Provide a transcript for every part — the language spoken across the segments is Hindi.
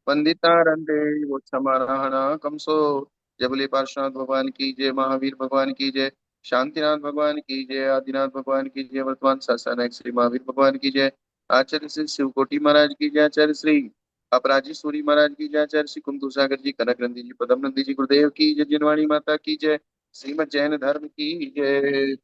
वंदिता रंडे वो समाराहना कंसो। जबले पार्श्वनाथ भगवान की जय, महावीर भगवान की जय, शांतिनाथ भगवान की जय, आदिनाथ भगवान की जय, वर्तमान शासनायक श्री महावीर भगवान की जय, आचार्य श्री शिवकोटि महाराज की जय, आचार्य श्री अपराजी सूरी महाराज की जय, आचार्य श्री कुंदू सागर जी, कनक नंदी जी, पदम नंदी जी गुरुदेव की जय, जिनवाणी माता की जय, श्रीमद जैन धर्म की जय।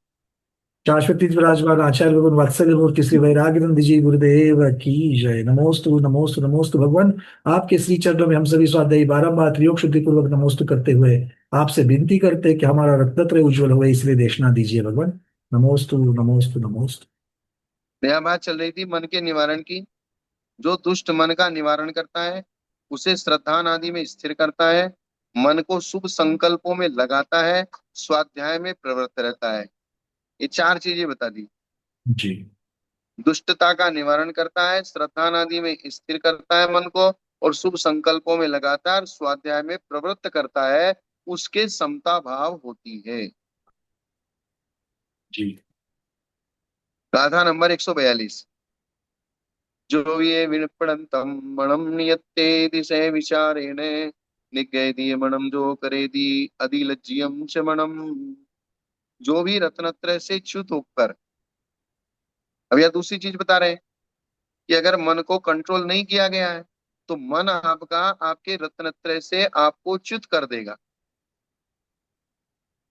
शाश्वती विराजमान आचार्य भगवान वात्सल्य मूर्ति श्री वैराग्यनंद जी गुरुदेव की जय। नमोस्तु नमोस्तु नमोस्तु भगवान। आपके श्री चरणों में हम सभी स्वाध्यायी बारंबार त्रियोग शुद्धि पूर्वक नमोस्तु करते हुए आपसे विनती करते हैं कि हमारा रत्नत्रय उज्जवल हुए, इसलिए देशना दीजिए भगवान। नमोस्तु नमोस्तु नमोस्तु। यहाँ बात चल रही थी मन के निवारण की। जो दुष्ट मन का निवारण करता है, उसे श्रद्धान आदि में स्थिर करता है, मन को शुभ संकल्पों में लगाता है, स्वाध्याय में प्रवृत्त रहता है। ये चार चीजें बता दी। जी। दुष्टता का निवारण करता है, श्रद्धान आदि में स्थिर करता है मन को, और शुभ संकल्पों में लगाता है और स्वाध्याय में प्रवृत्त करता है, उसके समता भाव होती है। जी। गाथा नंबर 142। जो ये विपणंतम मणम नियत्ते दिशे विचारेण, निगयति मणम जो करे दी अधिलज्जियम च मणम। जो भी रत्नत्रय से च्युत होकर, अब यह दूसरी चीज बता रहे हैं कि अगर मन को कंट्रोल नहीं किया गया है, तो मन आपका आपके रत्नत्रय से आपको च्युत कर देगा।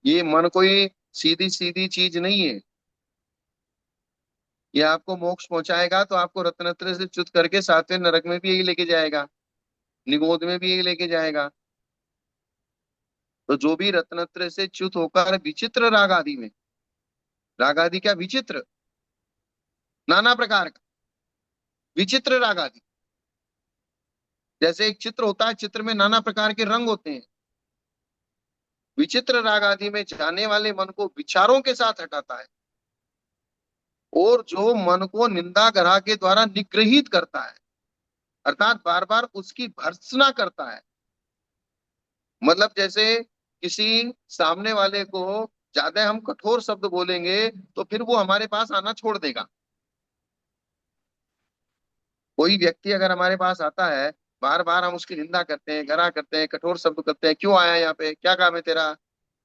ये मन कोई सीधी सीधी चीज नहीं है। ये आपको मोक्ष पहुंचाएगा तो आपको रत्नत्रय से च्युत करके सातवें नरक में भी यही लेके जाएगा, निगोद में भी यही लेके जाएगा। तो जो भी रत्नत्रय से च्युत होकर विचित्र राग आदि में, राग आदि क्या विचित्र, नाना प्रकार का विचित्र राग आदि, जैसे एक चित्र होता है, चित्र में नाना प्रकार के रंग होते हैं। विचित्र राग आदि में जाने वाले मन को विचारों के साथ हटाता है, और जो मन को निंदा ग्रह के द्वारा निग्रहित करता है, अर्थात बार बार उसकी भर्त्सना करता है। मतलब जैसे किसी सामने वाले को ज्यादा हम कठोर शब्द बोलेंगे तो फिर वो हमारे पास आना छोड़ देगा। कोई व्यक्ति अगर हमारे पास आता है, बार बार हम उसकी निंदा करते हैं, गरा करते हैं, कठोर शब्द करते हैं, क्यों आया यहाँ पे, क्या काम है तेरा,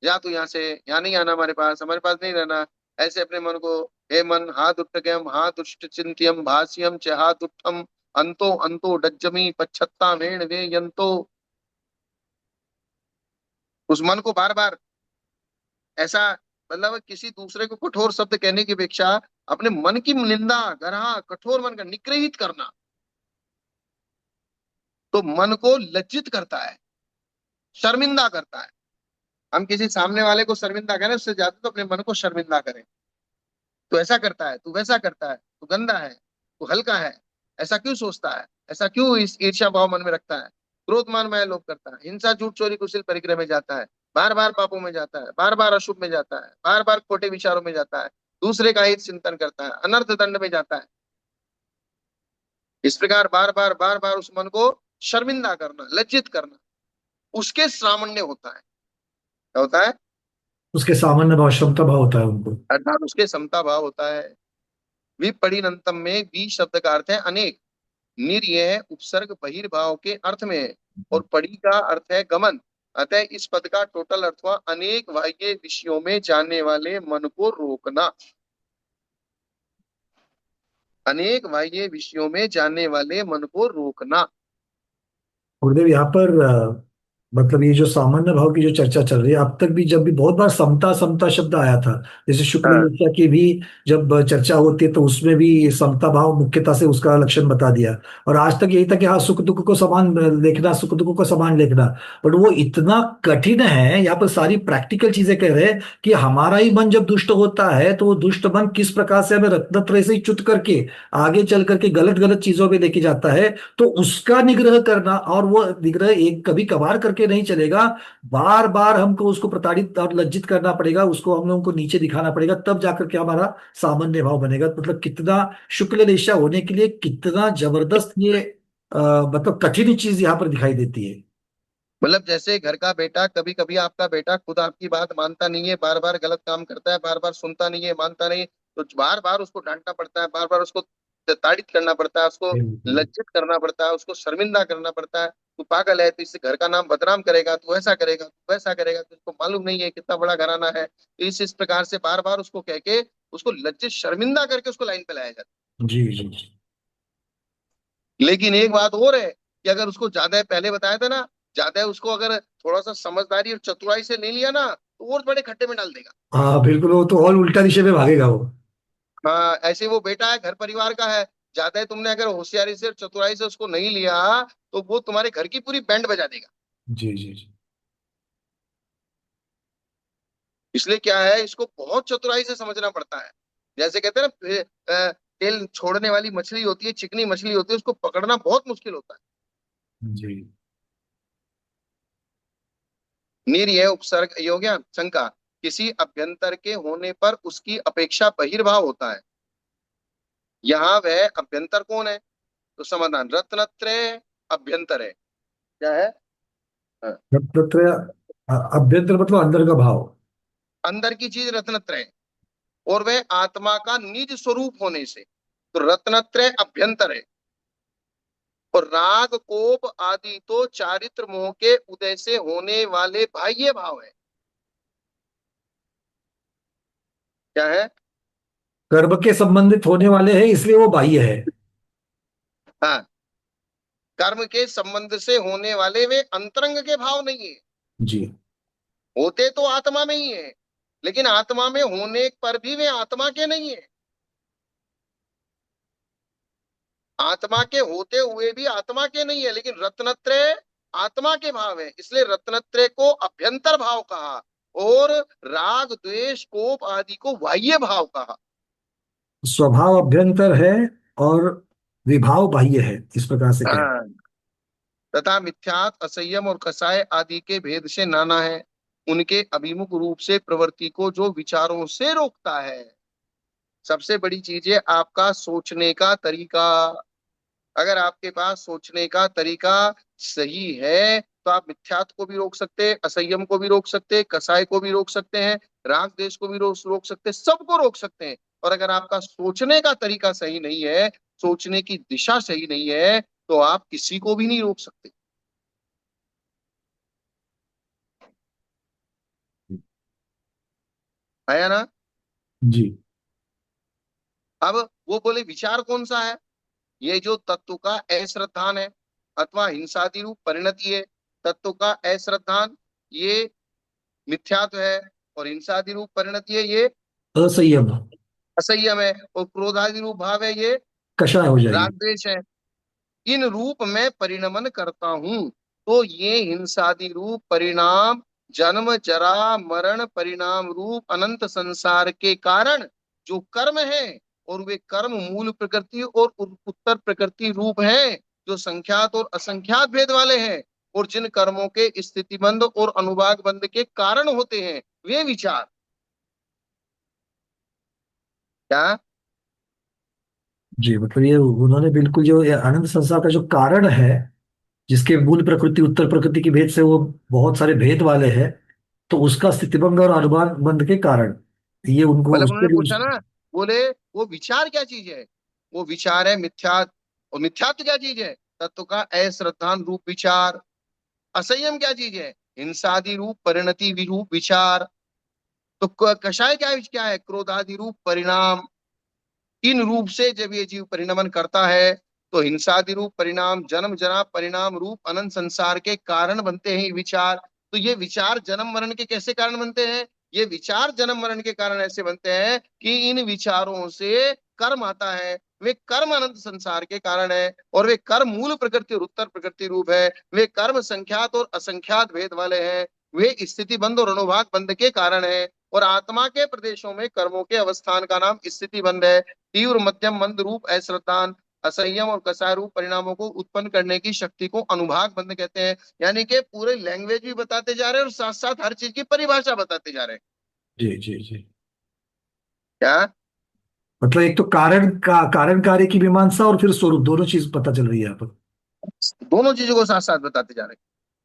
जा तू यहाँ से, यहाँ नहीं आना, हमारे पास नहीं रहना। ऐसे अपने मन को, हे मन हाथ उट्टकम हाथ उष्ट चिंत्यम भाष्यम च हाथ उठम, अंतो अंतो डज्जमी पच्छत्ता वेण वे यंतो। उस मन को बार बार ऐसा, मतलब किसी दूसरे को कठोर शब्द कहने की अपेक्षा अपने मन की निंदा गरा, कठोर मन का निग्रहित करना, तो मन को लज्जित करता है, शर्मिंदा करता है। हम किसी सामने वाले को शर्मिंदा करें, उससे ज्यादा तो अपने मन को शर्मिंदा करें। तू ऐसा करता है, तू वैसा करता है, तू गंदा है, तू हल्का है, ऐसा क्यों सोचता है, ऐसा क्यों इस ईर्ष्या भाव मन में रखता है, क्रोध मान में लोभ करता है, हिंसा झूठ चोरी कुशिल परिग्रह में जाता है, बार बार पापों में जाता है, बार बार अशुभ में जाता है, बार बार खोटे विचारों में जाता है, दूसरे का हित चिंतन करता है, अनर्थ दंड में जाता है। इस प्रकार बार बार उस मन को शर्मिंदा करना, लज्जित करना, उसके सामान्य होता है। क्या होता है? उसके सामान्य भाव क्षमता भाव होता है उनको। अर्थात उसके समता भाव होता है। विपरिणतम में वी शब्द का अर्थ है अनेक, निर्यय उपसर्ग बहिर्भाव के अर्थ में है, और पड़ी का अर्थ है गमन। अतः इस पद का टोटल अर्थ हुआ अनेक बाह्य विषयों में जाने वाले मन को रोकना। अनेक बाह्य विषयों में जाने वाले मन को रोकना। गुरुदेव यहाँ पर मतलब ये जो सामान्य भाव की जो चर्चा चल रही है, अब तक भी जब भी बहुत बार समता समता शब्द आया था, जैसे शुक्ल हाँ। नित्या की भी जब चर्चा होती है तो उसमें भी समता भाव मुख्यता से उसका लक्षण बता दिया। और आज तक यही था कि हाँ, सुख दुख को समान देखना, सुख दुख को समान देखना। बट वो इतना कठिन है, यहाँ पर सारी प्रैक्टिकल चीजें कह रहे हैं कि हमारा ही मन जब दुष्ट होता है तो वो दुष्ट मन किस प्रकार से हमें रत्नत्रय से ही च्युत करके आगे चल करके गलत गलत चीजों में लेके जाता है। तो उसका निग्रह करना, और वो निग्रह एक कभी कभार करके नहीं चलेगा, बार बार हमको उसको प्रताड़ित और लज्जित करना पड़ेगा, उसको हम लोगों को नीचे दिखाना पड़ेगा, तब जाकर के हमारा सामान्य भाव बनेगा। मतलब कितना शुक्ल रेशा होने के लिए कितना जबरदस्त ये मतलब कठिन चीज यहाँ पर दिखाई देती है। मतलब जैसे घर का बेटा, कभी कभी आपका बेटा खुद आपकी बात मानता नहीं है, बार बार गलत काम करता है, बार बार सुनता नहीं है, मानता नहीं है, तो बार बार उसको डांटना पड़ता है, बार बार उसको ताड़ित करना पड़ता है, उसको बिल्कुल। लज्जित करना पड़ता है, उसको शर्मिंदा करना पड़ता है। तू पागल है, तो इससे घर का नाम बदनाम करेगा, तू ऐसा करेगा, तू वैसा करेगा, तुझको मालूम नहीं है कितना बड़ा घराना है। तो इस प्रकार से बार बार उसको कह के, उसको लज्जित शर्मिंदा करके उसको लाइन पे लाया जाता जी जी जी। है। लेकिन एक बात और है कि अगर उसको ज्यादा पहले बताया था ना, ज्यादा उसको अगर थोड़ा सा समझदारी और चतुराई से ले लिया ना, तो और बड़े खड्डे में डाल देगा। हाँ बिल्कुल, वो तो और उल्टा दिशा में भागेगा वो। हाँ, ऐसे वो बेटा है, घर परिवार का है। ज्यादा तुमने अगर होशियारी से और चतुराई से उसको नहीं लिया, तो वो तुम्हारे घर की पूरी बैंड बजा देगा। जी जी जी। इसलिए क्या है, इसको बहुत चतुराई से समझना पड़ता है। जैसे कहते हैं ना, तेल छोड़ने वाली मछली होती है, चिकनी मछली होती है, उसको पकड़ना बहुत मुश्किल होता है। जी। निर्यय उपसर्ग योग्य शंका, किसी अभ्यंतर के होने पर उसकी अपेक्षा बहिर्भाव होता है। यहाँ वह अभ्यंतर कौन है? तो समाधान रत्नत्रय अभ्यंतर है। क्या है? हाँ, तत्र अभ्यंतर मतलब अंदर का भाव। अंदर की चीज रत्नत्रय, और वह आत्मा का निज स्वरूप होने से, तो रत्नत्रय अभ्यंतर है। और राग कोप आदि तो चारित्र मोह के उदय से होने वाले बाह्य भाव है। क्या है? कर्म के संबंधित होने वाले हैं, इसलिए वो बाह्य है। हाँ, कर्म के संबंध से होने वाले वे अंतरंग के भाव नहीं है। जी। होते तो आत्मा में ही है, लेकिन आत्मा में होने पर भी वे आत्मा के नहीं है। आत्मा के होते हुए भी आत्मा के नहीं है, लेकिन रत्नत्रय आत्मा के भाव है, इसलिए रत्नत्रय को अभ्यंतर भाव कहा। और राग द्वेष कोप आदि को बाह्य भाव कहा। स्वभाव अभ्यंतर है और विभाव बाह्य है, इस प्रकार से कहें। हाँ, तथा मिथ्यात असंयम और कसाय आदि के भेद से नाना है। उनके अभिमुख रूप से प्रवृत्ति को जो विचारों से रोकता है। सबसे बड़ी चीज है आपका सोचने का तरीका। अगर आपके पास सोचने का तरीका सही है, तो आप मिथ्यात्व को भी रोक सकते हैं, असंयम को भी रोक सकते हैं, कसाय को भी रोक सकते हैं, राग देश को भी रोक सकते हैं, सबको रोक सकते हैं। और अगर आपका सोचने का तरीका सही नहीं है, सोचने की दिशा सही नहीं है, तो आप किसी को भी नहीं रोक सकते। आया ना? जी। अब वो बोले विचार कौन सा है? ये जो तत्व का अश्रद्धान है, अथवा हिंसादि रूप परिणति है। तत्व का अश्रद्धान, ये मिथ्यात्व है। और हिंसादि रूप परिणति है, ये असंयम। असंयम है। और क्रोधादि रूप भाव है, ये कषाय हो जाएगी। राग द्वेष है। इन रूप में परिणमन करता हूं, तो ये हिंसादि रूप परिणाम जन्म जरा मरण परिणाम रूप अनंत संसार के कारण जो कर्म है, और वे कर्म मूल प्रकृति और उत्तर प्रकृति रूप हैं, जो संख्यात और असंख्यात भेद वाले हैं। और जिन कर्मों के स्थितिबंध और अनुभाग बंध के कारण होते हैं, वे विचार। क्या? जी, मतलब ये उन्होंने बिल्कुल जो ये अनंत संसार का जो कारण है, जिसके मूल प्रकृति उत्तर प्रकृति की भेद से वो बहुत सारे भेद वाले हैं, तो उसका स्थितिभंग और अनुमान बंध के कारण ये उनको मतलब उसके उन्होंने भी पूछा ना, बोले वो विचार क्या चीज है? वो विचार है मिथ्यात्व। और मिथ्यात्व क्या चीज है? तत्व का अश्रद्धान रूप विचार। असंयम क्या चीज है? हिंसादि रूप परिणति विरूप विचार। तो कषाय क्या क्या है? क्रोधादि रूप परिणाम। इन रूप से जब ये जीव परिणमन करता है, तो हिंसादि रूप परिणाम जन्म जरा परिणाम रूप अनंत संसार के कारण बनते हैं ये विचार। तो ये विचार जन्म मरण के कैसे कारण बनते हैं? ये विचार जन्म मरण के कारण ऐसे बनते हैं कि इन विचारों से कर्म आता है। वे कर्म अनंत संसार के कारण है, और वे कर्म मूल प्रकृति और उत्तर प्रकृति रूप है। वे कर्म संख्यात और असंख्यात भेद वाले हैं। वे स्थिति बंध और अनुभाग बंध के कारण है। और आत्मा के प्रदेशों में कर्मों के अवस्थान का नाम स्थिति बंध है। तीव्र मध्यम मंद रूप अश्रद्धान, असंयम और कसाय रूप परिणामों को उत्पन्न करने की शक्ति को अनुभाग बंध कहते हैं। यानी कि पूरे लैंग्वेज भी बताते जा रहे हैं, और साथ साथ हर चीज की परिभाषा बताते जा रहे हैं। जी जी जी। क्या? मतलब एक तो कारण कार्य की मीमांसा और फिर स्वरूप, दोनों चीज पता चल रही है यहाँ पर। दोनों चीजों को साथ साथ बताते जा रहे हैं।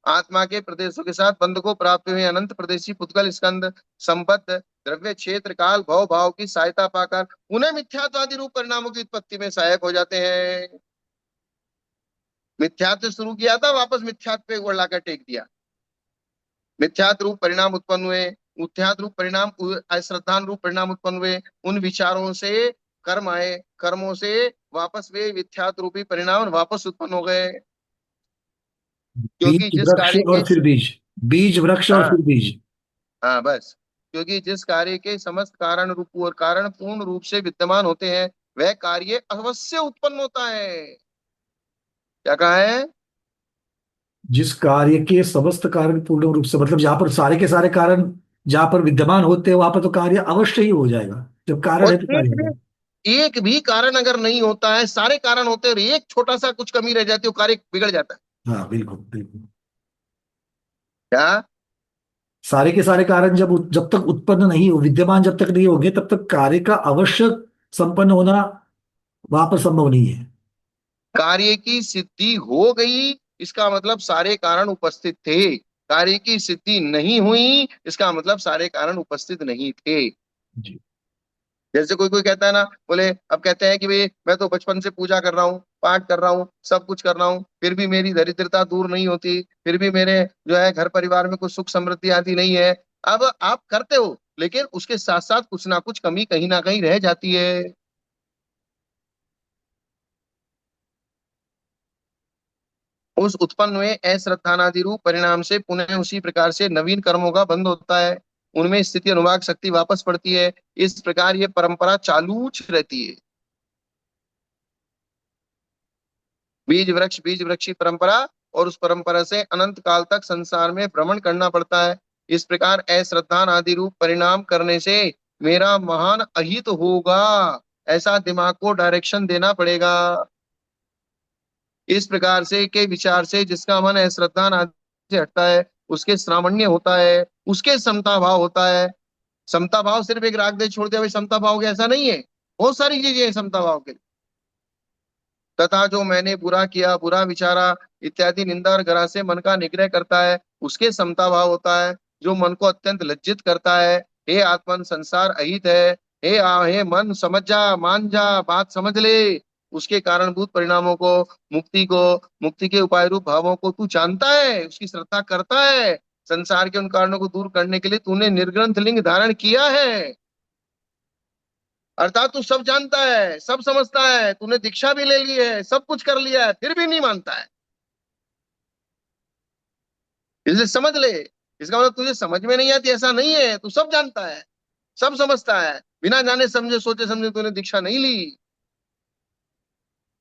आत्मा के प्रदेशों के साथ बंध को प्राप्त हुए अनंत प्रदेशी पुद्गल स्कंद संबद्ध द्रव्य क्षेत्र काल भव भाव की सहायता पाकर उन्हें मिथ्यात्वादी रूप परिणामों की उत्पत्ति में सहायक हो जाते हैं। मिथ्यात्व शुरू किया था, वापस मिथ्यात्व पे गोड़ लाकर टेक दिया। मिथ्यात्व रूप परिणाम उत्पन्न हुए, मिथ्यात्व रूप परिणाम, अश्रद्धान रूप परिणाम उत्पन्न हुए, उन विचारों से कर्म आए, कर्मों से वापस वे मिथ्यात्व रूपी परिणाम वापस उत्पन्न हो गए। क्योंकि बीज जिस वृक्ष कार्य के, और फिर बीज, बीज वृक्ष और हाँ फिर बीज। हाँ बस, क्योंकि जिस कार्य के समस्त कारण रूप और कारण पूर्ण रूप से विद्यमान होते हैं, वह कार्य अवश्य उत्पन्न होता है। क्या कहा है? जिस कार्य के समस्त कारण पूर्ण रूप से, मतलब जहां पर सारे के सारे कारण जहां पर विद्यमान होते हैं वहां पर तो कार्य अवश्य ही हो जाएगा। जब कारण और है तो कार्य होगा। एक भी कारण अगर नहीं होता है, सारे कारण होते हैं और एक छोटा सा कुछ कमी रह जाती है, वो कार्य बिगड़ जाता है। हाँ बिल्कुल बिल्कुल। क्या? सारे के सारे कारण जब तक उत्पन्न नहीं हो, विद्यमान जब तक नहीं होंगे, तब तक कार्य का अवश्य संपन्न होना वहां पर संभव नहीं है। कार्य की सिद्धि हो गई, इसका मतलब सारे कारण उपस्थित थे। कार्य की सिद्धि नहीं हुई, इसका मतलब सारे कारण उपस्थित नहीं थे। जी। जैसे कोई कोई कहता है ना, बोले, अब कहते हैं कि भाई मैं तो बचपन से पूजा कर रहा हूँ, पाठ कर रहा हूँ, सब कुछ कर रहा हूँ, फिर भी मेरी दरिद्रता दूर नहीं होती, फिर भी मेरे जो है घर परिवार में कुछ सुख समृद्धि आती नहीं है। अब आप करते हो, लेकिन उसके साथ साथ कुछ ना कुछ कमी कहीं ना कहीं रह जाती है। उस उत्पन्न हुए अश्रद्धानादि रूप परिणाम से पुनः उसी प्रकार से नवीन कर्मों का बंध होता है, उनमें स्थिति अनुभाग शक्ति वापस पड़ती है। इस प्रकार ये परंपरा चालू रहती है। बीज वृक्ष की परंपरा, और उस परंपरा से अनंत काल तक संसार में भ्रमण करना पड़ता है। इस प्रकार अश्रद्धान आदि रूप परिणाम करने से मेरा महान अहित होगा, ऐसा दिमाग को डायरेक्शन देना पड़ेगा। इस प्रकार से के विचार से जिसका मन अश्रद्धान आदि से हटता है, उसके श्रावण्य होता है, उसके समता भाव होता है। समता भाव सिर्फ एक राग दे छोड़ दिया भाई समता भाव के, ऐसा नहीं है। बहुत सारी चीजें हैं समता भाव के। तथा जो मैंने बुरा किया, बुरा विचारा इत्यादि निंदा और ग्रह से मन का निग्रह करता है, उसके समता भाव होता है। जो मन को अत्यंत लज्जित करता है, हे आत्मन संसार अहित है, हे मन समझ जा, मान जा, बात समझ ले, उसके कारणभूत परिणामों को, मुक्ति को, मुक्ति के उपाय रूप भावों को तू जानता है, उसकी श्रद्धा करता है। संसार के उन कारणों को दूर करने के लिए तूने निर्ग्रंथ लिंग धारण किया है। अर्थात तू सब जानता है, सब समझता है, तूने दीक्षा भी ले ली है, सब कुछ कर लिया है, फिर भी नहीं मानता है। इसे समझ ले। इसका मतलब तुझे समझ में नहीं आती ऐसा नहीं है, तू सब जानता है, सब समझता है, बिना जाने समझे सोचे समझे तूने दीक्षा नहीं ली।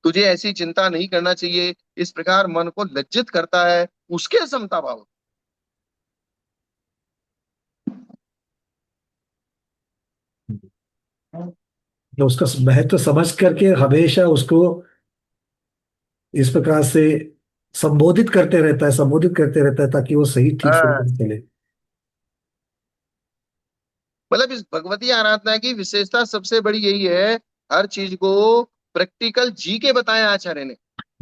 तुझे ऐसी चिंता नहीं करना चाहिए। इस प्रकार मन को लज्जित करता है, उसके समता भाव। तो उसका महत्व समझ करके हमेशा उसको इस प्रकार से संबोधित करते रहता है, संबोधित करते रहता है, ताकि वो सही ठीक से हाँ, चले। मतलब इस भगवती आराधना की विशेषता सबसे बड़ी यही है, हर चीज को प्रैक्टिकल जी के बताया आचार्य ने।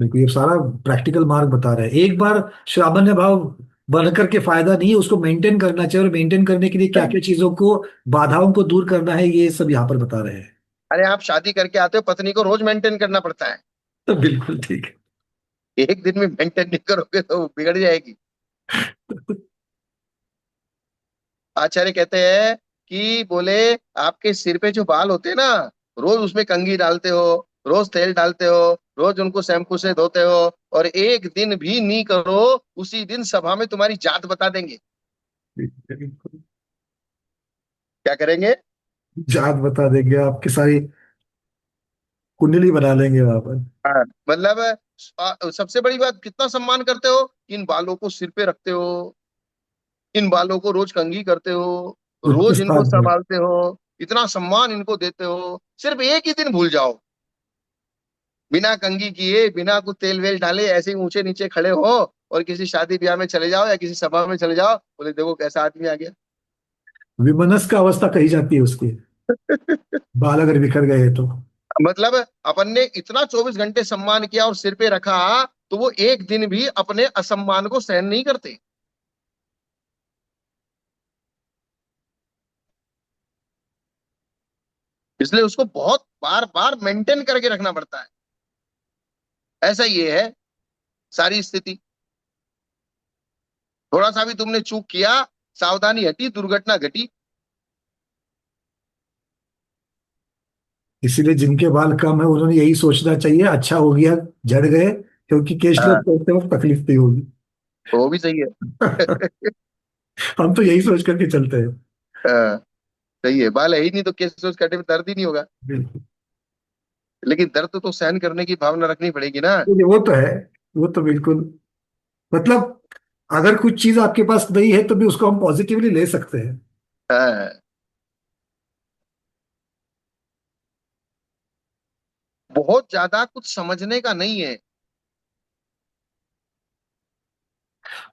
देखो ये सारा प्रैक्टिकल मार्ग बता रहे हैं। एक बार सामान्य भाव बन करके फायदा नहीं है, उसको मेंटेन करना चाहिए, और मेंटेन करने के लिए क्या क्या चीजों को, बाधाओं को दूर करना है, ये सब यहाँ पर बता रहे हैं। अरे आप शादी करके आते हो, पत्नी को रोज मेंटेन करना पड़ता है। तो बिल्कुल ठीक एक दिन में मेंटेन नहीं करोगे तो बिगड़ जाएगी। है। आचार्य कहते हैं कि बोले, आपके सिर पे जो बाल होते हैं ना, रोज उसमें कंघी डालते हो, रोज तेल डालते हो, रोज उनको शैम्पू से धोते हो, और एक दिन भी नहीं करो, उसी दिन सभा में तुम्हारी जात बता देंगे। बिल्कुल। क्या करेंगे? जात बता देंगे, आपकी सारी कुंडली बना लेंगे वहां पर। हाँ, मतलब सबसे बड़ी बात, कितना सम्मान करते हो, इन बालों को सिर पे रखते हो, इन बालों को रोज कंघी करते हो, उच्च रोज इनको स्थान पर। संभालते हो, इतना सम्मान इनको देते हो, सिर्फ एक ही दिन भूल जाओ, बिना कंघी किए, बिना कुछ तेल वेल डाले, ऐसे ही ऊंचे नीचे खड़े हो, और किसी शादी ब्याह में चले जाओ या किसी सभा में चले जाओ, बोले देखो कैसा आदमी आ गया। विमनस्क अवस्था कही जाती है उसकी, बाल अगर बिखर गए तो। मतलब अपन ने इतना 24 घंटे सम्मान किया और सिर पे रखा, तो वो एक दिन भी अपने असम्मान को सहन नहीं करते। इसलिए उसको बहुत बार बार मेंटेन करके रखना पड़ता है। ऐसा ये है सारी स्थिति। थोड़ा सा भी तुमने चूक किया, सावधानी हटी, दुर्घटना घटी। इसीलिए जिनके बाल कम है उन्होंने यही सोचना चाहिए, अच्छा हो गया झड़ गए, क्योंकि कैशलेस हाँ, करते वक्त तकलीफ नहीं होगी। वो भी सही है। हम तो यही सोच करके चलते हैं। हाँ, सही है। बाल है ही नहीं तो केस सोच काटे में दर्द ही नहीं होगा। बिल्कुल। लेकिन दर्द तो सहन करने की भावना रखनी पड़ेगी ना। वो तो है, वो तो बिल्कुल। मतलब अगर कुछ चीज आपके पास नहीं है तो भी उसको हम पॉजिटिवली ले सकते हैं। हाँ, बहुत ज्यादा कुछ समझने का नहीं है।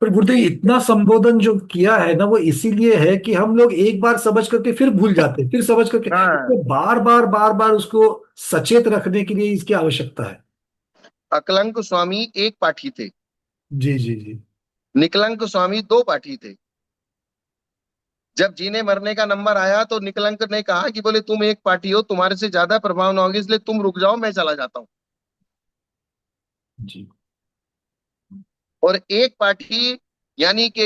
पर गुरुदेव इतना संबोधन जो किया है ना, वो इसीलिए है कि हम लोग एक बार समझ करके फिर भूल जाते हैं, फिर समझ करके हाँ, इसको बार बार उसको सचेत रखने के लिए इसकी आवश्यकता है। अकलंक स्वामी एक पाठी थे, जी जी जी। निकलंक स्वामी दो पाठी थे। जब जीने मरने का नंबर आया तो निकलंक ने कहा कि बोले तुम एक पार्टी हो, तुम्हारे से ज्यादा प्रभाव ना होगी, इसलिए तुम रुक जाओ, मैं चला जाता हूँ। जी। और एक पार्टी यानी कि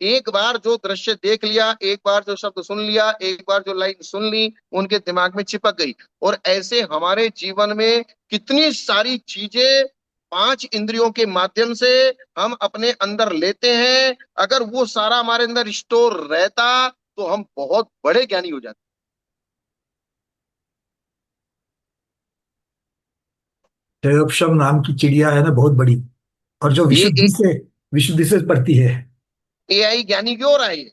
एक बार जो दृश्य देख लिया, एक बार जो शब्द सुन लिया, एक बार जो लाइन सुन ली, उनके दिमाग में चिपक गई। और ऐसे हमारे जीवन में कितनी सारी चीजें पांच इंद्रियों के माध्यम से हम अपने अंदर लेते हैं। अगर वो सारा हमारे अंदर स्टोर रहता तो हम बहुत बड़े ज्ञानी हो जाते। जयोपशम नाम की चिड़िया है ना, बहुत बड़ी, और जो ये विशुद्धि से पढ़ती है। एआई ज्ञानी क्यों हो रहा है ये?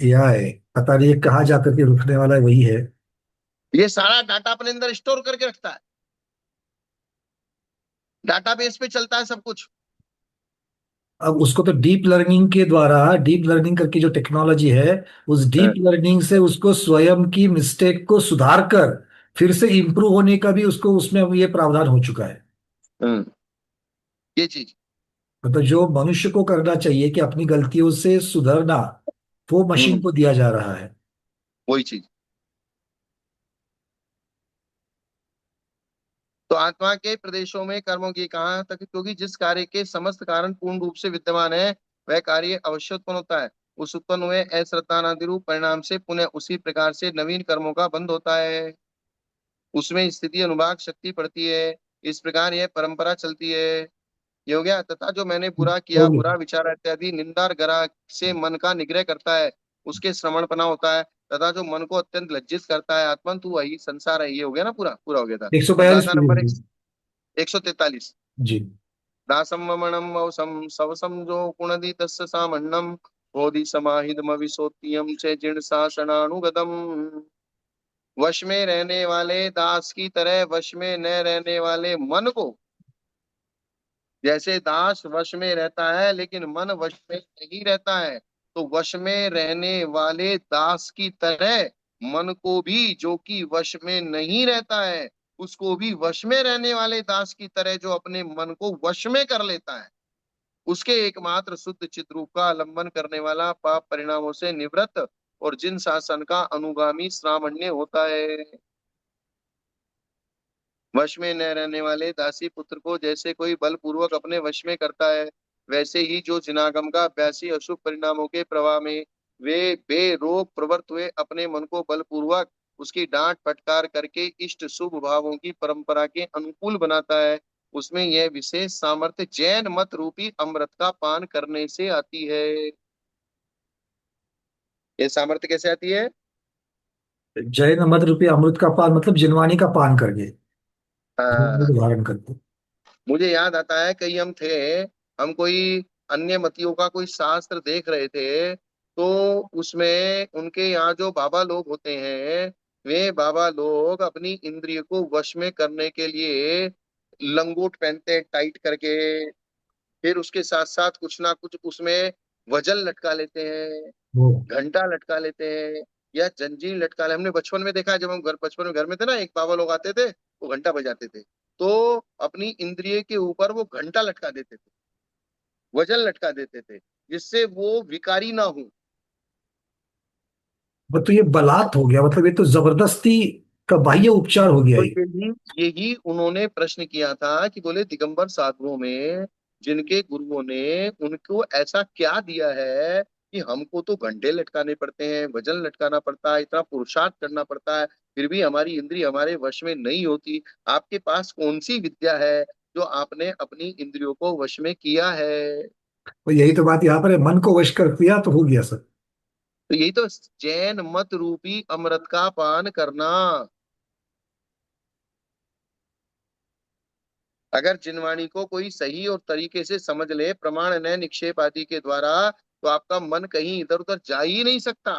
या है, पता नहीं ये कहाँ जाकर के रुकने वाला है, वही है। ये सारा डाटा अपने अंदर स्टोर करके रखता है। डाटाबेस पे चलता है सब कुछ। अब उसको तो डीप लर्निंग के द्वारा, डीप लर्निंग करके जो टेक्नोलॉजी है, उस डीप हाँ, लर्निंग से उसको स्वयं की मिस्टेक को सुधार कर फिर से इंप्रूव होने का भी उसको उसमें अब ये प्रावधान हो चुका है। हाँ, ये चीज। मतलब जो मनुष्य को करना चाहिए कि अपनी गलतियों से सुधरना, वो मशीन हम्म, को दिया जा रहा है। वही चीज। तो आत्मा के प्रदेशों में कर्मों की कहाँ तक, क्योंकि जिस कार्य के समस्त कारण पूर्ण रूप से विद्यमान है, वह कार्य अवश्य उत्पन्न होता है। उस उत्पन्न हुए अश्रद्धानादि रूप परिणाम से पुनः उसी प्रकार से नवीन कर्मों का बंध होता है। उसमें स्थिति अनुभाग शक्ति पड़ती है। इस प्रकार यह परंपरा चलती है। ये हो गया। तथा जो मैंने बुरा हो किया, गया। बुरा विचार इत्यादि निंदा गरा से मन का निग्रह करता है, उसके श्रवणपना होता है। तथा जो मन को अत्यंत लज्जित करता है, आत्मन तू वही संसार है। ये हो गया ना, पूरा पूरा हो गया था। अब 142 गाथा पूरी नंबर होगी। 143। जी। दासम ममणम वसम सवसम जो कुणदी तस्य सामन्नम बोधि समाहितम विसोत्तियम च जीर्ण शासनानुगतम। वश में रहने वाले दास की तरह वश में न रहने वाले मन को, जैसे दास वश में रहता है लेकिन मन वश में नहीं रहता है, तो वश में रहने वाले दास की तरह मन को भी, जो कि वश में नहीं रहता है, उसको भी वश में रहने वाले दास की तरह जो अपने मन को वश में कर लेता है, उसके एकमात्र शुद्ध चित रूप का आलंबन करने वाला, पाप परिणामों से निवृत्त और जिन शासन का अनुगामी श्रावण्य होता है। वश में न रहने वाले दासी पुत्र को जैसे कोई बलपूर्वक अपने वश में करता है, वैसे ही जो जिनागम का अभ्यासी अशुभ परिणामों के प्रवाह में वे बेरोक प्रवृत्त हुए अपने मन को बलपूर्वक उसकी डांट फटकार करके इष्ट शुभ भावों की परंपरा के अनुकूल बनाता है, उसमें यह विशेष सामर्थ्य जैन मत रूपी अमृत का पान करने से आती है। ये सामर्थ्य कैसे आती है? जय नमद रूपी अमृत का पान, मतलब जिनवानी का पान करके, हाँ, जिनवानी धारण करके। मुझे याद आता है कहीं हम थे, हम कोई अन्य मतियों का कोई शास्त्र देख रहे थे, तो उसमें उनके यहाँ जो बाबा लोग होते हैं, वे बाबा लोग अपनी इंद्रिय को वश में करने के लिए लंगोट पहनते हैं टाइट करके। फिर उसके साथ साथ कुछ ना कुछ उसमें वजल लटका लेते हैं, वो घंटा लटका लेते हैं, या जंजीर लटका ले। हमने बचपन में देखा है, जब हम घर बचपन में घर में थे ना, एक बाबा लोग आते थे, वो घंटा बजाते थे। तो अपनी इंद्रिय के ऊपर वो घंटा लटका देते थे, वजन लटका देते थे, जिससे वो विकारी ना हो। वो तो ये बलात् हो गया, मतलब ये तो जबरदस्ती का बाह्य उपचार हो गया तो ये। यही उन्होंने प्रश्न किया था कि बोले दिगंबर साधुओं में जिनके गुरुओं ने उनको ऐसा क्या दिया है कि हमको तो घंटे लटकाने पड़ते हैं, वजन लटकाना पड़ता है, इतना पुरुषार्थ करना पड़ता है, फिर भी हमारी इंद्रिय हमारे वश में नहीं होती। आपके पास कौन सी विद्या है जो आपने अपनी इंद्रियों को वश में किया है? और यही तो बात यहाँ पर है, मन को वश कर दिया तो हो गया सर। तो यही तो जैन मत रूपी अमृत का पान करना। अगर जिनवाणी को कोई सही और तरीके से समझ ले, प्रमाण न निक्षेप आदि के द्वारा, तो आपका मन कहीं इधर उधर जा ही नहीं सकता।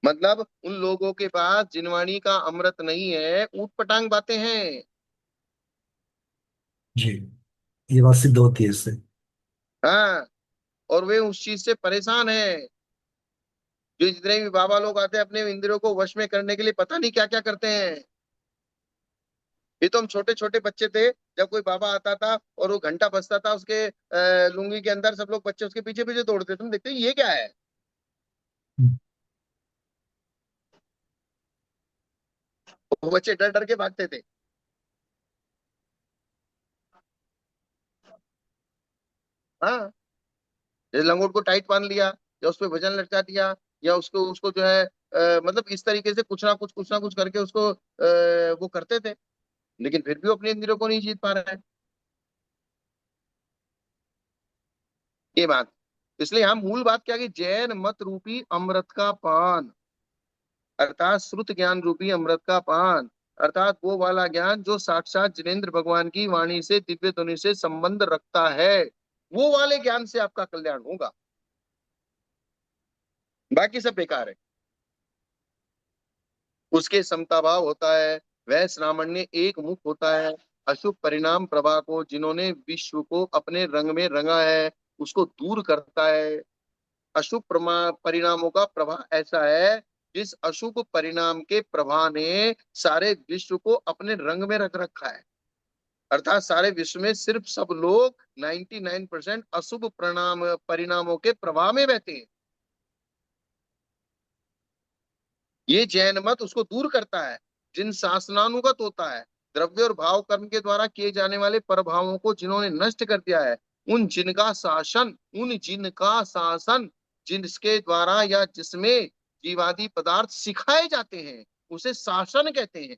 मतलब उन लोगों के पास जिनवाणी का अमृत नहीं है, ऊट पटांग बातें हैं। जी, ये बात सिद्ध होती है इससे। हाँ, और वे उस चीज से परेशान हैं। जो जितने भी बाबा लोग आते हैं अपने इंद्रियों को वश में करने के लिए पता नहीं क्या क्या करते हैं। ये तो हम छोटे छोटे बच्चे थे, जब कोई बाबा आता था और वो घंटा बजता था उसके लुंगी के अंदर, सब लोग बच्चे उसके पीछे पीछे दौड़ते थे। तुम देखते ये क्या है? वो बच्चे डर डर के भागते थे। हाँ, जैसे लंगोट को टाइट बांध लिया, या उस पर वजन लटका दिया, या उसको उसको जो है मतलब इस तरीके से कुछ ना कुछ करके उसको वो करते थे, लेकिन फिर भी वो अपने इंद्रियों को नहीं जीत पा रहे हैं। ये बात, इसलिए हम मूल बात क्या कि जैन मत रूपी अमृत का पान, अर्थात श्रुत ज्ञान रूपी अमृत का पान, अर्थात वो वाला ज्ञान जो साक्षात जिनेन्द्र भगवान की वाणी से, दिव्य ध्वनि से संबंध रखता है, वो वाले ज्ञान से आपका कल्याण होगा। बाकी सब बेकार है। उसके समता भाव होता है, वह श्रामण्य एक मुख होता है, अशुभ परिणाम प्रभा को जिन्होंने विश्व को अपने रंग में रंगा है उसको दूर करता है। अशुभ परिणामों का प्रभाव ऐसा है, जिस अशुभ परिणाम के प्रभा ने सारे विश्व को अपने रंग में रख रखा है। अर्थात सारे विश्व में सिर्फ सब लोग 99% अशुभ परिणामों के प्रभाव में बहते हैं। ये जैन मत उसको दूर करता है। जिन शासनानुगत होता है, द्रव्य और भाव कर्म के द्वारा किए जाने वाले प्रभावों को जिन्होंने नष्ट कर दिया है, उन जिनका शासन जिसके द्वारा या जिसमें जीवादि पदार्थ सिखाए जाते हैं, उसे शासन कहते हैं।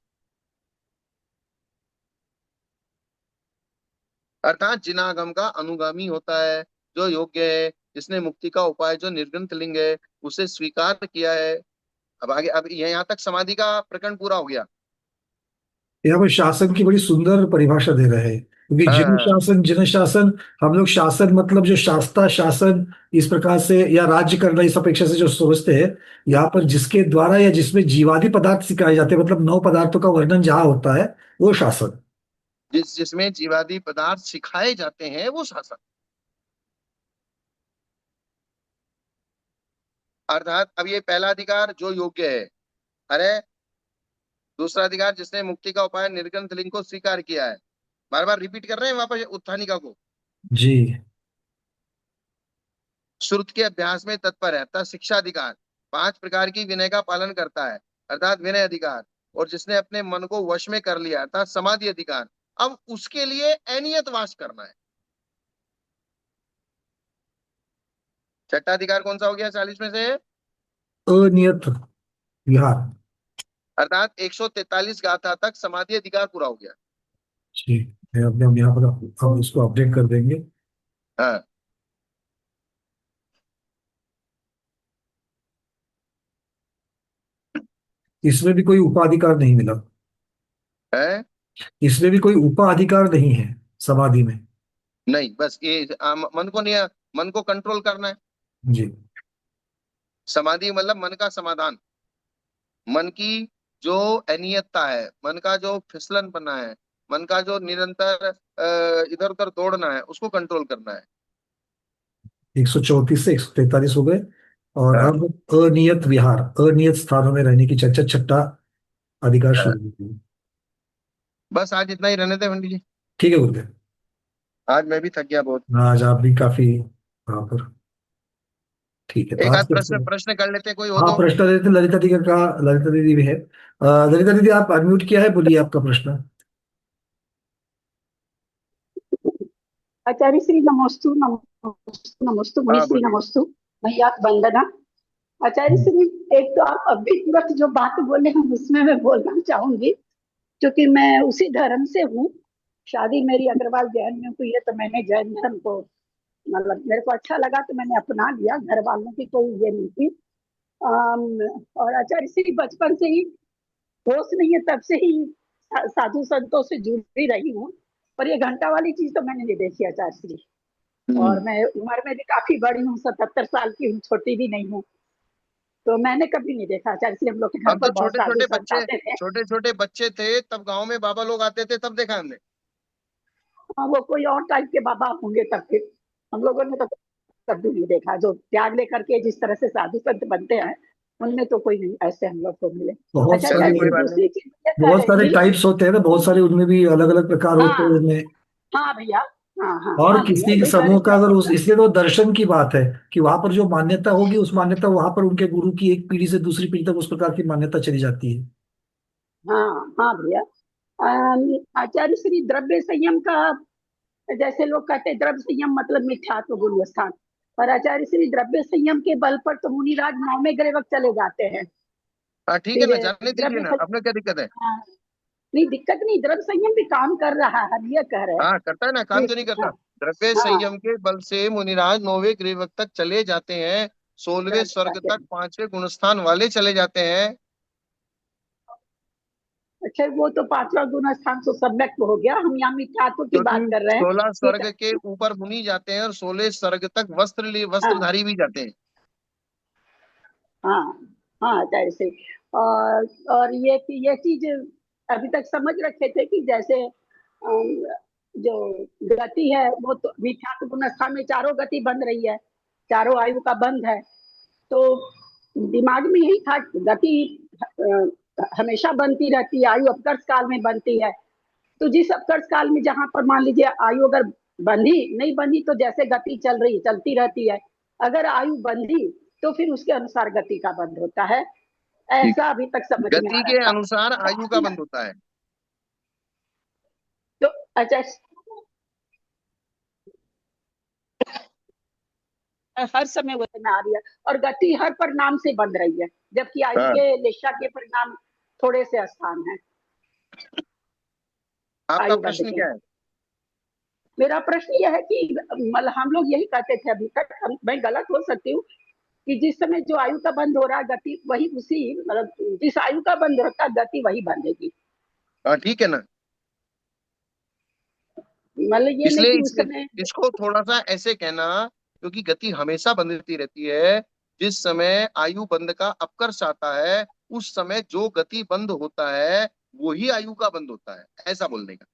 अर्थात जिनागम का अनुगामी होता है, जो योग्य है, जिसने मुक्ति का उपाय जो निर्ग्रंथ लिंग है उसे स्वीकार किया है। अब आगे, अब यहाँ तक समाधि का प्रकरण पूरा हो गया। यहाँ पर शासन की बड़ी सुंदर परिभाषा दे रहे हैं, क्योंकि जिन हाँ, शासन जिन शासन, हम लोग शासन मतलब जो शास्ता शासन इस प्रकार से या राज्य करना इस अपेक्षा से जो सोचते हैं, यहाँ पर जिसके द्वारा या जिसमें जीवादि पदार्थ सिखाए जाते हैं, मतलब 9 पदार्थों का वर्णन जहाँ होता है, वो शासन। जिसमें जीवादि पदार्थ सिखाए जाते हैं वो शासन। अर्थात अब ये पहला अधिकार जो योग्य है, अरे दूसरा अधिकार जिसने मुक्ति का उपाय निर्ग्रंथ लिंग को स्वीकार किया है। बार बार रिपीट कर रहे हैं वापस उत्थानिका को। जी। श्रुत के अभ्यास में तत्पर है, अर्थात शिक्षा अधिकार। 5 प्रकार की विनय का पालन करता है, अर्थात विनय अधिकार। और जिसने अपने मन को वश में कर लिया, अर्थात समाधि अधिकार। अब उसके लिए अनियत वास करना है। छठा अधिकार कौन सा हो गया 40 में से? अनियत विहार। अर्थात 143 गाथा तक समाधि अधिकार पूरा हो गया। जी, हम यहाँ पर हम इसको अपडेट कर देंगे। हाँ। इसमें भी कोई उपाधिकार नहीं मिला। है? इसमें भी कोई उपाधिकार नहीं है समाधि में। नहीं, बस ये मन को नहीं, मन को कंट्रोल करना है। जी। समाधि मतलब मन का समाधान, मन की जो अनियतता है, मन का जो फिसलन बना है, मन का जो निरंतर इधर उधर दौड़ना है, उसको कंट्रोल करना है। 134 से 143 हो गए। और हाँ। अब अनियत विहार, अनियत स्थानों में रहने की चर्चा, छठा अधिकार शुरू कीजिए। बस आज इतना ही रहने थे पंडित जी। ठीक है गुरुदेव। आज मैं भी थक गया बहुत। आज आप भी काफी वहां पर। ठीक है, तो एक आज आध कैसे। प्रश्न प्रश्न कर लेते कोई हो हाँ, तो। प्रश्न देते ललिता दीदी का। ललिता दीदी भी है। ललिता दीदी, आप अनम्यूट किया है, बोलिए आपका प्रश्न। आचार्य श्री नमोस्तु नमोस्तु नमोस्तु हाँ मुनिश्री बोलिए। नमोस्तु। मैया वंदना। आचार्य हम्म। श्री, एक तो आप अभी तुरंत जो बात बोले हम उसमें मैं बोलना चाहूंगी, क्योंकि मैं उसी धर्म से हूँ। शादी मेरी अग्रवाल जैन में हुई है, तो मैंने जैन धर्म को मतलब मेरे को अच्छा लगा तो मैंने अपना लिया, घर वालों की कोई ये नहीं थी। और आचार्य श्री बचपन से ही होश नहीं है तब से ही साधु संतों से जुड़ी रही हूँ। पर ये घंटा वाली चीज तो मैंने नहीं देखी आचार्य श्री। और हम्म। मैं उम्र में भी काफी बड़ी हूँ, 77 साल की हूँ, छोटी भी नहीं हूँ। तो मैंने कभी नहीं देखा आचार्य श्री। हम लोग के घर हम पर तो बहुत छोटे साधु छोटे संत बच्चे, आते थे। छोटे छोटे बच्चे थे तब गांव में बाबा लोग आते थे तब देखा हमने। हाँ, वो कोई और टाइप के बाबा होंगे तब फिर। हम लोगों ने तो कभी नहीं देखा जो त्याग लेकर के जिस तरह से साधु संत बनते हैं, उनमें तो कोई नहीं ऐसे हम लोग को मिले। बहुत अच्छा चलिए आचार्य सारे श्री, कोई बात नहीं। दूसरी चीज ये कह बहुत रही सारे थी। टाइप्स होते हैं ना, बहुत सारे उनमें भी अलग अलग प्रकार होते हैं हाँ उनमें। हाँ भैया। हाँ हाँ और हाँ भैया, किसी के वही कह रही समूह थी का आप अगर लोग उस, का। इसलिए तो दर्शन की बात है कि वहां पर जो मान्यता होगी, उस मान्यता वहां पर उनके गुरु की एक पीढ़ी से दूसरी पीढ़ी तक उस प्रकार की मान्यता चली जाती है। हाँ हाँ भैया। आचार्य श्री द्रव्य संयम का, जैसे लोग कहते हैं द्रव्य संयम मतलब मिथ्यात्व गुण स्थान, पर आचार्य श्री द्रव्य संयम के बल पर तो मुनिराज 9वें ग्रह तक चले जाते हैं। हाँ ठीक है फिर ना, जाने दीजिए द्रव्य ना, संयम, अपने क्या दिक्कत है। हाँ, नहीं दिक्कत नहीं, द्रव्य संयम भी काम कर रहा है, हम ये कह रहे हैं हाँ करता है ना, काम क्यों नहीं कि करता। हाँ द्रव्य हाँ संयम के बल से मुनिराज 9वें गृह तक चले जाते हैं। 16वें चले स्वर्ग जाते तक हैं। 5वें गुणस्थान वाले चले जाते हैं। अच्छा, वो तो 5वां गुण स्थान तो सम्यक हो गया, हम यहाँ मिथ्यात्व की क्योंकि बात कर रहे हैं 16 कि स्वर्ग के ऊपर मुनि जाते हैं और 16 स्वर्ग तक हाँ वस्त्रधारी भी जाते हैं। हाँ हाँ आचार्य श्री। और ये चीज अभी तक समझ रखे थे कि जैसे जो गति है वो तो विख्यात गुण स्थान में चारों गति बन रही है, चारों आयु का बंध है। तो दिमाग में यही था कि गति हमेशा बनती रहती है, आयु अपकर्ष काल में बनती है। तो जिस अपकर्ष काल में जहां पर मान लीजिए आयु अगर बंधी नहीं बंधी तो जैसे गति चल रही चलती रहती है, अगर आयु बंधी तो फिर उसके अनुसार गति का बंध होता है। ठीक। ऐसा अभी तक समझ में आ गति रहा के था। अनुसार आयु का बंध होता है। तो अच्छा, हर समय वो में आ रही है, और गति हर परिणाम से बंध रही है, जबकि आयु हाँ, के निष्ठा के परिणाम थोड़े से स्थान है आपका आयु बंध प्रश्न के। क्या है। मेरा प्रश्न यह है कि मतलब हम लोग यही कहते थे अभी तक, मैं गलत हो सकती हूँ, कि जिस समय जो आयु का बंद हो रहा है गति वही उसी मतलब जिस आयु का बंद होता है गति वही बंधेगी। हाँ ठीक है ना। मतलब ये नहीं इसलिए कि उस समय। इसको थोड़ा सा ऐसे कहना, क्योंकि गति हमेशा बदलती रहती है। जिस समय आयु बंद का अपकर्ष आता है, उस समय जो गति बंद होता है वही आयु का बंद होता है, ऐसा बोलने का।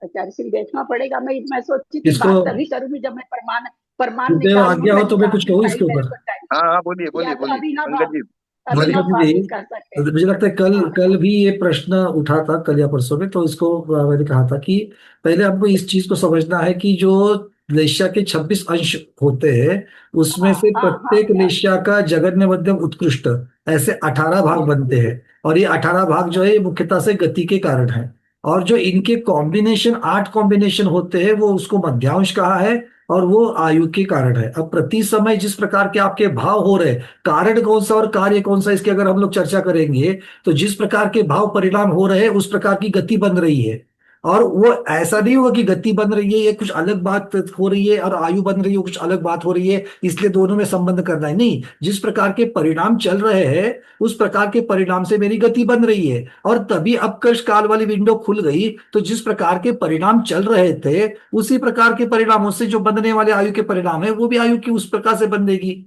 आचार्य श्री देखना पड़ेगा, मैं सोची थी इसको बात तभी करूंगी जब मैं प्रमाण प्रमाण गुरुदेव निकालूंगी। आज्ञा हो मैंने तो मैं कहा कुछ अभी कहूँ भाई इसके मेरे ऊपर। को टाइम, हाँ हाँ बोलिए या बोलिए तो बोलिए पंकज जी। ललिता अभिनव बात दीदी, भी कर सकते हैं। मुझे लगता है कल हाँ कल भी ये प्रश्न उठा था, कल या परसों में, तो इसको मैंने कहा था कि पहले हमको इस चीज को समझना है कि जो लेशिया के 26 अंश होते हैं, उसमें हाँ से हाँ हाँ प्रत्येक भैया। लेशिया का जगन्य मध्यम उत्कृष्ट ऐसे 18 भाग बनते हैं। और ये 18 भाग जो है ये मुख्यतः से गति के कारण है। और जो इनके कॉम्बिनेशन 8 कॉम्बिनेशन होते हैं वो उसको मध्यांश कहा है। और वो आयु के कारण है। अब प्रति समय जिस प्रकार के आपके भाव हो रहे हैं, कारण कौन सा और कार्य कौन सा, इसकी अगर हम लोग चर्चा करेंगे, तो जिस प्रकार के भाव परिणाम हो रहे हैं उस प्रकार की गति बन रही है। और वो ऐसा नहीं होगा कि गति बन रही है ये कुछ अलग बात हो रही है और आयु बन रही है कुछ अलग बात हो रही है, इसलिए दोनों में संबंध करना है, नहीं। जिस प्रकार के परिणाम चल रहे हैं उस प्रकार के परिणाम से मेरी गति बन रही है। और तभी अपकर्ष काल वाली विंडो खुल गई, तो जिस प्रकार के परिणाम चल रहे थे उसी प्रकार के परिणामों से जो बनने वाले आयु के परिणाम है वो भी आयु की उस प्रकार से बनेगी।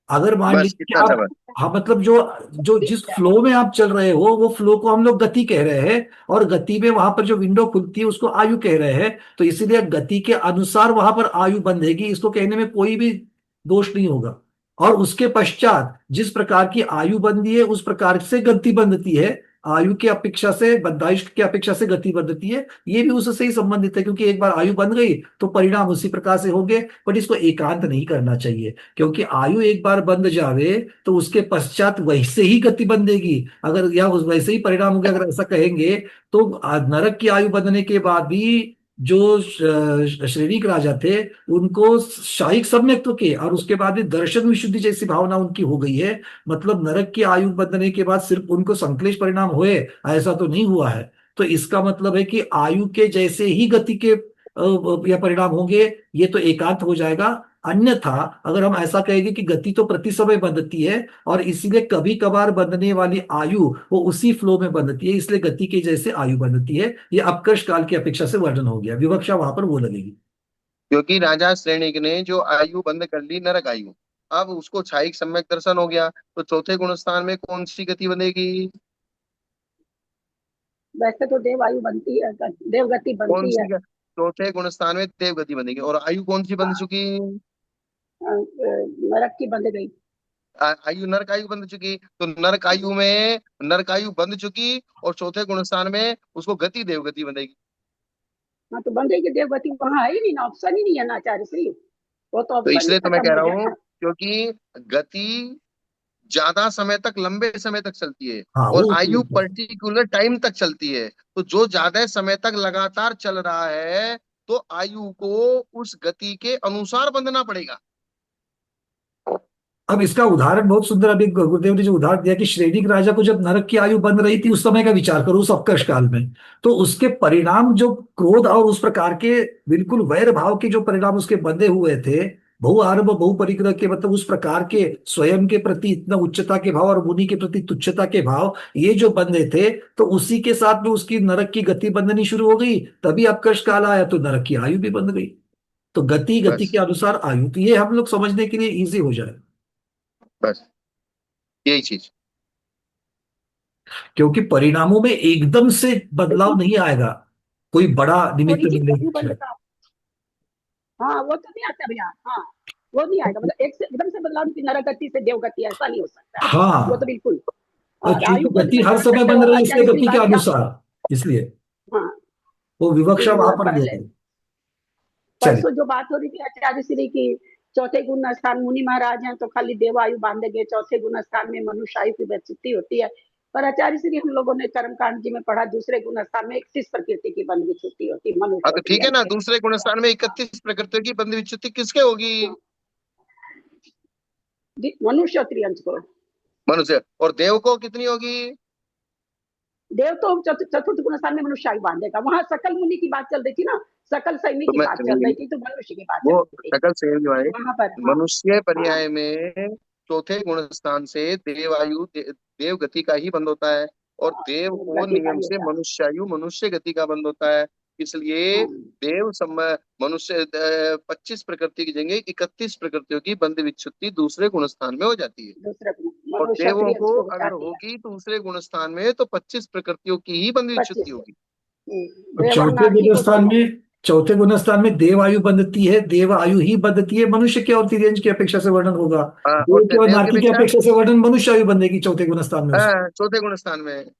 अगर मान बस लीजिए कि इतना सा आप, बात। हाँ, मतलब जो जो जिस फ्लो में आप चल रहे हो वो फ्लो को हम लोग गति कह रहे हैं। और गति में वहां पर जो विंडो खुलती है उसको आयु कह रहे हैं। तो इसीलिए गति के अनुसार वहां पर आयु बंधेगी, इसको कहने में कोई भी दोष नहीं होगा। और उसके पश्चात जिस प्रकार की आयु बनती है उस प्रकार से गति बनती है। आयु की अपेक्षा से बद्दाइश की अपेक्षा से गति बनती है। ये भी उससे ही संबंधित है, क्योंकि एक बार आयु बन गई तो परिणाम उसी प्रकार से होंगे। बट इसको एकांत नहीं करना चाहिए, क्योंकि आयु एक बार बंध जावे तो उसके पश्चात वैसे ही गति बंधेगी। अगर या वैसे ही परिणाम होंगे अगर ऐसा कहेंगे, तो नरक की आयु बंधने के बाद भी जो श्रेणीक राजा थे उनको शाहीक सम्यक्त्व के और उसके बाद भी दर्शन विशुद्धि जैसी भावना उनकी हो गई है। मतलब नरक की आयु बंधने के बाद सिर्फ उनको संक्लेश परिणाम हुए, ऐसा तो नहीं हुआ है। तो इसका मतलब है कि आयु के जैसे ही गति के या परिणाम होंगे, ये तो एकांत हो जाएगा। अन्यथा अगर हम ऐसा कहेंगे कि गति तो प्रति समय बंधती है और इसीलिए कभी कभार बंधने वाली आयु वो उसी फ्लो में बंधती है, इसलिए गति के जैसे आयु बंधती है, ये अपकर्ष काल की अपेक्षा से वर्णन हो गया। विवक्षा वहां पर वो लगेगी। क्योंकि राजा श्रेणिक ने जो आयु बंद कर ली नरक आयु, अब उसको छायिक सम्यक दर्शन हो गया, तो चौथे गुण स्थान में कौन सी गति बनेगी? वैसे तो देव आयु बनती है, देव गति कौन बनती है। सी चौथे गुण स्थान में देव गति बनेगी, और आयु कौन सी बन चुकी? नरक की बंध गई। आयु नरक आयु बंध चुकी, तो नरक आयु में नरक आयु बंध चुकी, और चौथे गुण स्थान में उसको गति देव गति बनेगी। हाँ तो बंध गई देव गति, वहां है ही नहीं ना, ऑप्शन ही नहीं है ना आचार्य श्री, वो तो तो ऑप्शन ही इसलिए तो मैं खत्म कह हो रहा गया हूँ, ना। क्योंकि गति ज्यादा समय तक, लंबे समय तक चलती है, हाँ और वो आयु पर्टिकुलर टाइम तक चलती है। तो जो ज्यादा समय तक लगातार चल रहा है, तो आयु को उस गति के अनुसार बंधना पड़ेगा। अब इसका उदाहरण बहुत सुंदर अभी गुरुदेव ने जो उदाहरण दिया कि श्रेणिक राजा को जब नरक की आयु बंध रही थी उस समय का विचार करो, उस अवकाश काल में। तो उसके परिणाम जो क्रोध और उस प्रकार के बिल्कुल वैर भाव के जो परिणाम उसके बंधे हुए थे, बहु आरंभ बहु परिग्रह के, मतलब उस प्रकार के स्वयं के प्रति इतना उच्चता के भाव और मुनि के प्रति तुच्छता के भाव, ये जो बंधे थे, तो उसी के साथ में उसकी नरक की गति बंधनी शुरू हो गई। तभी अवकाश काल आया तो नरक की आयु भी बंध गई। तो गति गति के बस अनुसार आयु, तो ये हम लोग समझने के लिए इजी हो जाए। बस यही चीज। क्योंकि परिणामों में एकदम से बदलाव नहीं आएगा, कोई बड़ा निमित्त ओरिजिन मिलने आयु की बंध है। का, हाँ वो तो नहीं आता भैया। हाँ वो नहीं आएगा, मतलब एक से एकदम से बदलाव नहीं, नरक गति से देव गति ऐसा नहीं हो सकता। वो तो हाँ, बिल्कुल। और और चूंकि आयु बंध गति में हर थोड़ा समय बन सा रही है इसलिए आचार्य श्री गति के बात क्या। अनुसार, इसलिए हाँ वो विवक्षा वहां कि पर दिया पहले गया। चलिए। परसों जो बात हो रही थी आचार्य श्री की, चौथे गुण स्थान मुनि महाराज हैं तो खाली देव आयु बांधेंगे, चौथे गुण स्थान में मनुष्य आयु की विच्युति होती है। पर आचार्य श्री हम लोगों ने कर्मकांड जी में पढ़ा, दूसरे गुण स्थान में 31 प्रकृति की बंध विच्युति होती है, मनुष्य हाँ तो होती ठीक है है ना, इनके। दूसरे गुण स्थान में 31 प्रकृतियों की बंध विच्युति किसके होगी? मनुष्य और त्रियंश को। मनुष्य। और देव को कितनी होगी? देव तो चतुर्थ गुण स्थान में मनुष्य आयु बांधेगा, वहां सकल मुनि की बात चल रही थी ना, सकल सैमी तो की मैं बात चल रही थी, तो मनुष्य की बात चल वो रही थी सकल से जो है, वहां पर। हाँ मनुष्य हाँ पर्याय में चौथे गुण स्थान से देवायु देव गति का ही बंद होता है, और हाँ, देव देव को गति का नियम ही से होता है। मनुष्यायु मनुष्य गति का बंद होता है। इसलिए हाँ, देव मनुष्य 25 प्रकृति की जगह 31 प्रकृतियों की बंद विच्युति दूसरे गुण स्थान में हो जाती है। दूसरे गुण और मनुष्य देवों त्रियंश को को हो अगर जाती है। होगी दूसरे गुण स्थान में, तो 25 प्रकृतियों की ही बंद विच्युति 25। होगी। और देवर्नाथी को दोनों। चौथे गुण स्थान में देव आयु बंधती है, देव आयु ही बंधती है, मनुष्य की और तिर्यंश की अपेक्षा से वर्णन होगा। और देव की और देव की नाती की अपेक्षा, अपेक्षा से वर्णन मनुष्य आयु बंधेगी चौथे गुण स्थान में उसकी। हाँ चौथे गुण स्थान में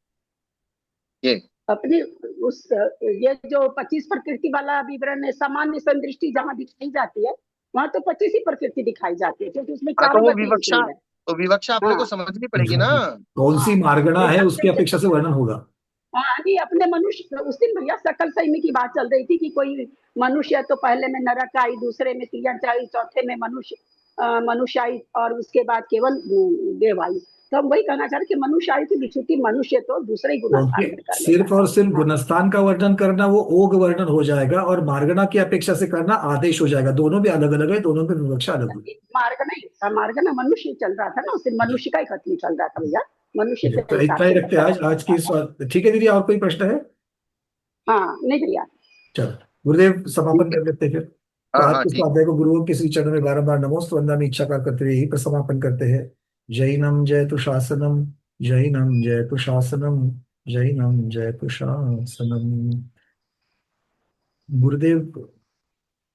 ये। अपनी उस ये जो 25 प्रकृति वाला विवरण है, सामान्य संदृष्टि जहाँ दिखाई जाती है वहां तो 25 ही प्रकृति दिखाई जाती है, क्योंकि उसमें हाँ तो चारों वो गति विवक्षा, निकली है। तो विवक्षा अपने को हाँ समझनी पड़ेगी ना। कौन हाँ सी मार्गणा है एकदम उसकी से। अपेक्षा से वर्णन होगा। हाँ जी, अपने मनुष्य उस दिन भैया सकल सैमी की बात चल रही थी कि कोई मनुष्य है तो पहले में नरक आई, दूसरे में तियंच आई, चौथे में मनुष्य आई, और उसके बाद केवल देव आई। तो हम वही कहना चाह रहे कि मनुष्य आयु की विच्युति मनुष्य तो दूसरे ही क्योंकि गुणस्थान में कर लेगा। सिर्फ और सिर्फ हाँ गुणस्थान का वर्णन करना वो ओग वर्णन हो जाएगा, और मार्गणा की अपेक्षा से करना आदेश हो जाएगा। दोनों भी अलग अलग है, दोनों में विवक्षा अलग होगी। मार्ग नहीं था, मार्ग ना मनुष्य चल रहा था ना उस दिन, मनुष्य का ही कथन चल रहा था भैया, मनुष्य चलिए, के तो हिसाब इतना ही से रखते हैं कथन आज, चल आज रहा की था। ठीक है दीदी, और कोई प्रश्न है? हाँ नहीं भैया। चलो, गुरुदेव समापन ठीक है। कर लेते हैं फिर। तो हाँ आज हाँ के ठीक। स्वाध्याय को गुरुओं के श्री चरण में बारंबार नमोस्त वंदना में इच्छाकार करते हुए यही पर समापन करते हैं। जैनम जयतु शासनम, जैनम जयतु शासनम, जैनम जयतु शासनम। गुरुदेव